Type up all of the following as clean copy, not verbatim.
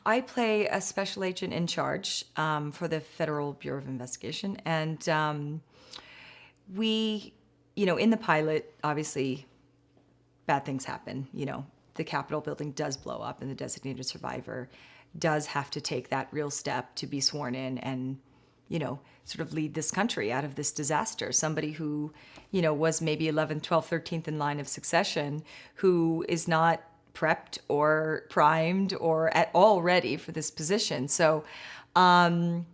I play a special agent in charge for the Federal Bureau of Investigation. And we, in the pilot, obviously, bad things happen. The Capitol building does blow up, and the designated survivor does have to take that real step to be sworn in and, sort of lead this country out of this disaster. Somebody who, was maybe 11th, 12th, 13th in line of succession, who is not prepped or primed or at all ready for this position. So the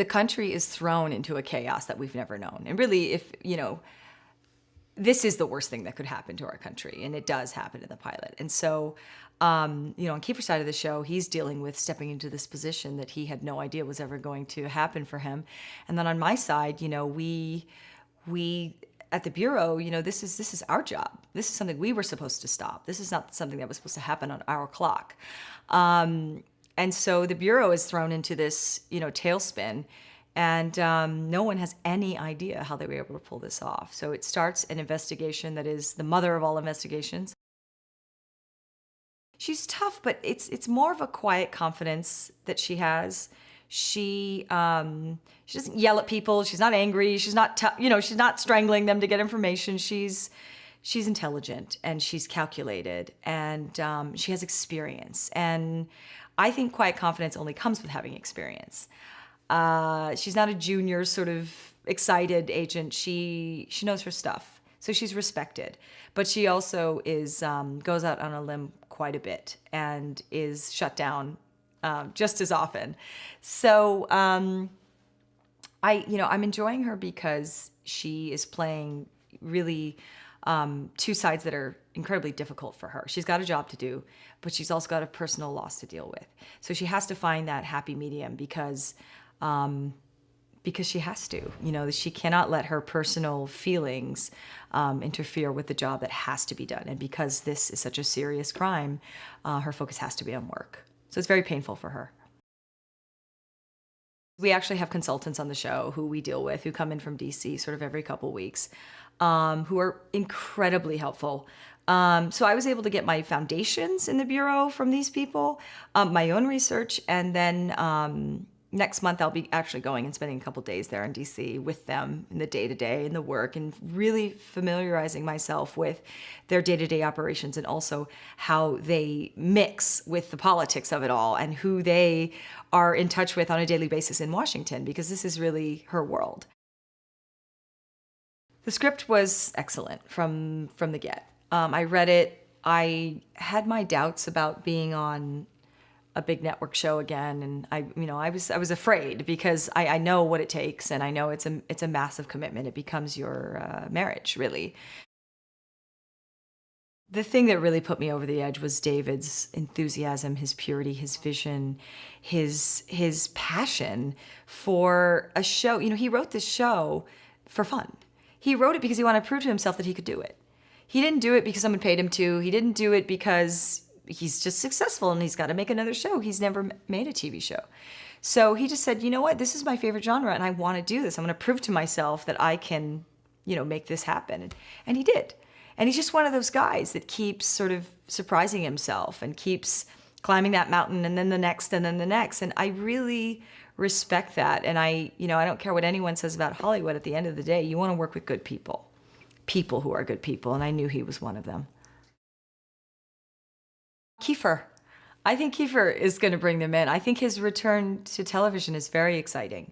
country is thrown into a chaos that we've never known. And really, if, this is the worst thing that could happen to our country, and it does happen in the pilot. And so, on Kiefer's side of the show, he's dealing with stepping into this position that he had no idea was ever going to happen for him. And then on my side, we at the Bureau, this is our job. This is something we were supposed to stop. This is not something that was supposed to happen on our clock. And so the Bureau is thrown into this, tailspin. And no one has any idea how they were able to pull this off. So it starts an investigation that is the mother of all investigations. She's tough, but it's more of a quiet confidence that she has. She doesn't yell at people. She's not angry. She's not she's not strangling them to get information. She's intelligent, and she's calculated, and she has experience. And I think quiet confidence only comes with having experience. She's not a junior sort of excited agent. She knows her stuff, so she's respected. But she also is goes out on a limb quite a bit and is shut down just as often. So I'm enjoying her because she is playing really two sides that are incredibly difficult for her. She's got a job to do, but she's also got a personal loss to deal with. So she has to find that happy medium because she has to. She cannot let her personal feelings interfere with the job that has to be done. And because this is such a serious crime, her focus has to be on work. So it's very painful for her. We actually have consultants on the show who we deal with, who come in from DC sort of every couple weeks, who are incredibly helpful. So I was able to get my foundations in the Bureau from these people, my own research, and then next month I'll be actually going and spending a couple days there in DC with them in the day-to-day and the work, and really familiarizing myself with their day-to-day operations, and also how they mix with the politics of it all and who they are in touch with on a daily basis in Washington, because this is really her world. The script was excellent from the get. I read it. I had my doubts about being on a big network show again, and I was afraid, because I know what it takes, and I know it's a massive commitment. It becomes your marriage, really. The thing that really put me over the edge was David's enthusiasm, his purity, his vision, his passion for a show. He wrote this show for fun. He wrote it because he wanted to prove to himself that he could do it. He didn't do it because someone paid him to. He didn't do it because he's just successful and he's got to make another show. He's never made a TV show. So he just said, you know what, this is my favorite genre and I want to do this. I'm going to prove to myself that I can, make this happen. And he did. And he's just one of those guys that keeps sort of surprising himself and keeps climbing that mountain, and then the next, and then the next. And I really respect that. And I don't care what anyone says about Hollywood. At the end of the day, you want to work with good people who are good people. And I knew he was one of them. Kiefer. I think Kiefer is going to bring them in. I think his return to television is very exciting.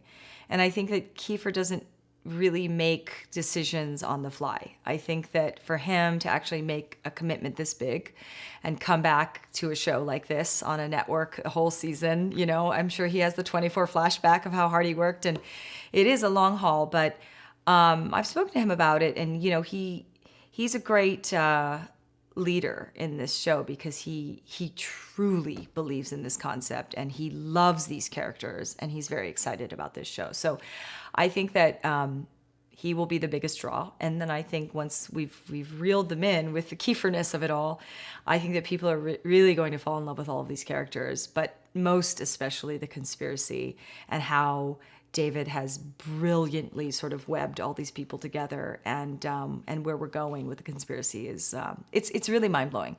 And I think that Kiefer doesn't really make decisions on the fly. I think that for him to actually make a commitment this big and come back to a show like this on a network a whole season, I'm sure he has the 24 flashback of how hard he worked, and it is a long haul, but I've spoken to him about it, and he's a great leader in this show, because he truly believes in this concept and he loves these characters, and he's very excited about this show. So I think that he will be the biggest draw. And then I think once we've reeled them in with the Kieferness of it all, I think that people are really going to fall in love with all of these characters, but most especially the conspiracy and how David has brilliantly sort of webbed all these people together, and where we're going with the conspiracy is it's really mind-blowing.